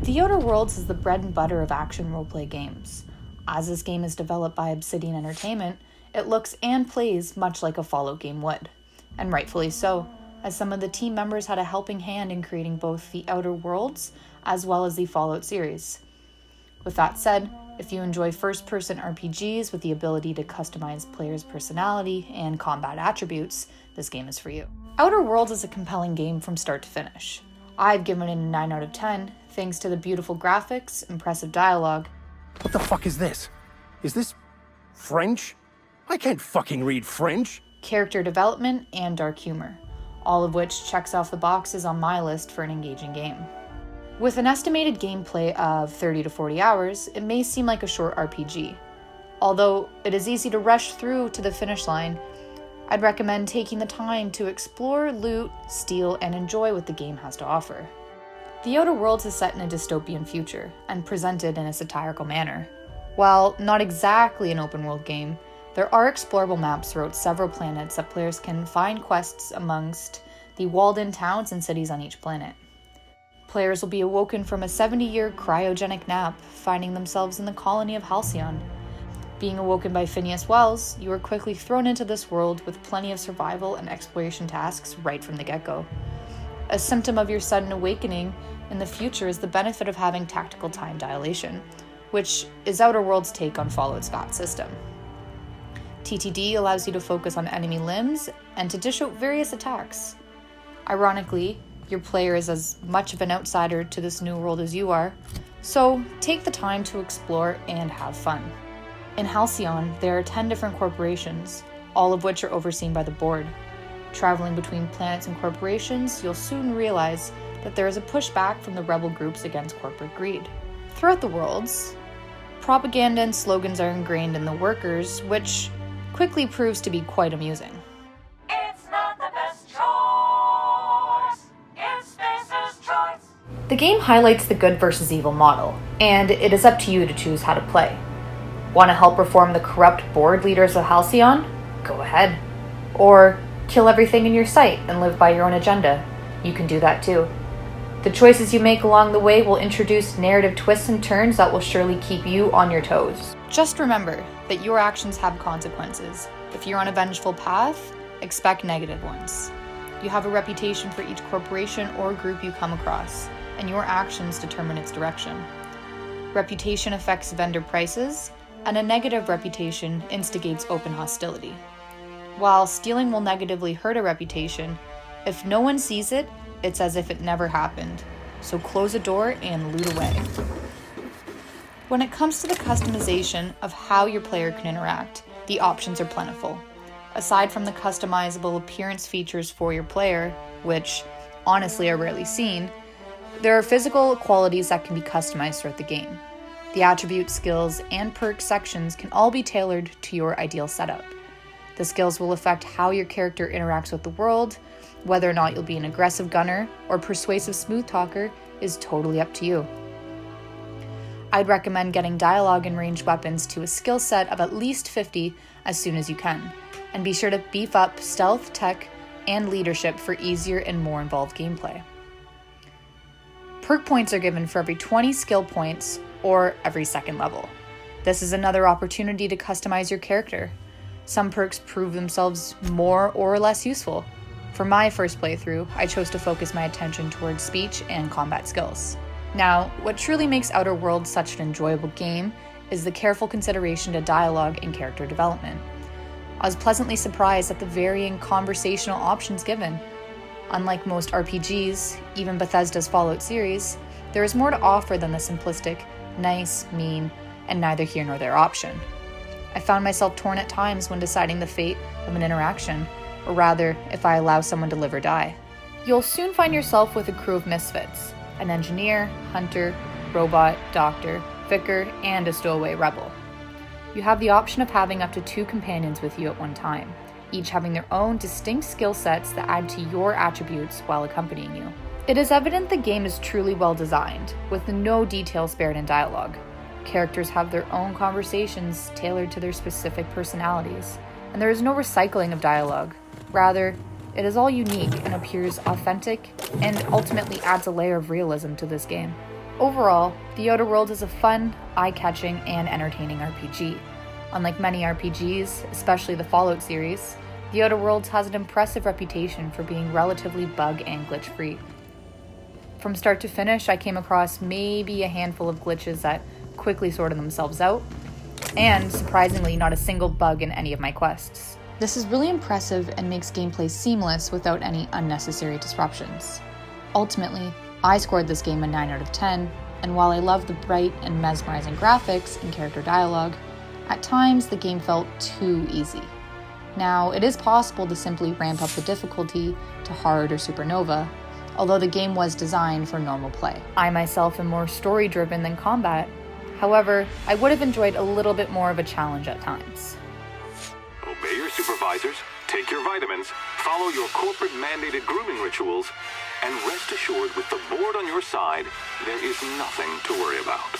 The Outer Worlds is the bread and butter of action roleplay games. As this game is developed by Obsidian Entertainment, it looks and plays much like a Fallout game would. And rightfully so, as some of the team members had a helping hand in creating both the Outer Worlds as well as the Fallout series. With that said, if you enjoy first-person RPGs with the ability to customize players' personality and combat attributes, this game is for you. Outer Worlds is a compelling game from start to finish. I've given it a 9 out of 10, thanks to the beautiful graphics, impressive dialogue. What the fuck is this? Is this French? I can't fucking read French. Character development, and dark humor, all of which checks off the boxes on my list for an engaging game. With an estimated gameplay of 30 to 40 hours, it may seem like a short RPG. Although it is easy to rush through to the finish line, I'd recommend taking the time to explore, loot, steal, and enjoy what the game has to offer. The Outer Worlds is set in a dystopian future, and presented in a satirical manner. While not exactly an open-world game, there are explorable maps throughout several planets that players can find quests amongst the walled-in towns and cities on each planet. Players will be awoken from a 70-year cryogenic nap, finding themselves in the colony of Halcyon. Being awoken by Phineas Wells, you are quickly thrown into this world with plenty of survival and exploration tasks right from the get-go. A symptom of your sudden awakening in the future is the benefit of having tactical time dilation, which is Outer Worlds' take on Fallout's VAT system. TTD allows you to focus on enemy limbs and to dish out various attacks. Ironically, your player is as much of an outsider to this new world as you are, so take the time to explore and have fun. In Halcyon, there are 10 different corporations, all of which are overseen by the board. Traveling between planets and corporations, you'll soon realize that there is a pushback from the rebel groups against corporate greed. Throughout the worlds, propaganda and slogans are ingrained in the workers, which quickly proves to be quite amusing. It's not the best choice, it's Spacer's choice. The game highlights the good versus evil model, and it is up to you to choose how to play. Want to help reform the corrupt board leaders of Halcyon? Go ahead. Or kill everything in your sight and live by your own agenda. You can do that too. The choices you make along the way will introduce narrative twists and turns that will surely keep you on your toes. Just remember that your actions have consequences. If you're on a vengeful path, expect negative ones. You have a reputation for each corporation or group you come across, and your actions determine its direction. Reputation affects vendor prices, and a negative reputation instigates open hostility. While stealing will negatively hurt a reputation, if no one sees it, it's as if it never happened. So close a door and loot away. When it comes to the customization of how your player can interact, the options are plentiful. Aside from the customizable appearance features for your player, which honestly are rarely seen, there are physical qualities that can be customized throughout the game. The attribute, skills, and perk sections can all be tailored to your ideal setup. The skills will affect how your character interacts with the world. Whether or not you'll be an aggressive gunner or persuasive smooth talker is totally up to you. I'd recommend getting dialogue and ranged weapons to a skill set of at least 50 as soon as you can, and be sure to beef up stealth, tech, and leadership for easier and more involved gameplay. Perk points are given for every 20 skill points or every second level. This is another opportunity to customize your character. Some perks prove themselves more or less useful. For my first playthrough, I chose to focus my attention towards speech and combat skills. Now, what truly makes Outer Worlds such an enjoyable game is the careful consideration to dialogue and character development. I was pleasantly surprised at the varying conversational options given. Unlike most RPGs, even Bethesda's Fallout series, there is more to offer than the simplistic, nice, mean, and neither here nor there option. I found myself torn at times when deciding the fate of an interaction, or rather, if I allow someone to live or die. You'll soon find yourself with a crew of misfits, an engineer, hunter, robot, doctor, vicar, and a stowaway rebel. You have the option of having up to 2 companions with you at one time, each having their own distinct skill sets that add to your attributes while accompanying you. It is evident the game is truly well designed, with no detail spared in dialogue. Characters have their own conversations tailored to their specific personalities, and there is no recycling of dialogue. Rather, it is all unique and appears authentic, and ultimately adds a layer of realism to this game. Overall, The Outer Worlds is a fun, eye-catching, and entertaining RPG. Unlike many RPGs, especially the Fallout series, The Outer Worlds has an impressive reputation for being relatively bug and glitch-free. From start to finish, I came across maybe a handful of glitches that quickly sorted themselves out, and surprisingly, not a single bug in any of my quests. This is really impressive and makes gameplay seamless without any unnecessary disruptions. Ultimately, I scored this game a 9 out of 10, and while I love the bright and mesmerizing graphics and character dialogue, at times the game felt too easy. Now, it is possible to simply ramp up the difficulty to hard or supernova, although the game was designed for normal play. I myself am more story-driven than combat. However, I would have enjoyed a little bit more of a challenge at times. Obey your supervisors, take your vitamins, follow your corporate-mandated grooming rituals, and rest assured with the board on your side, there is nothing to worry about.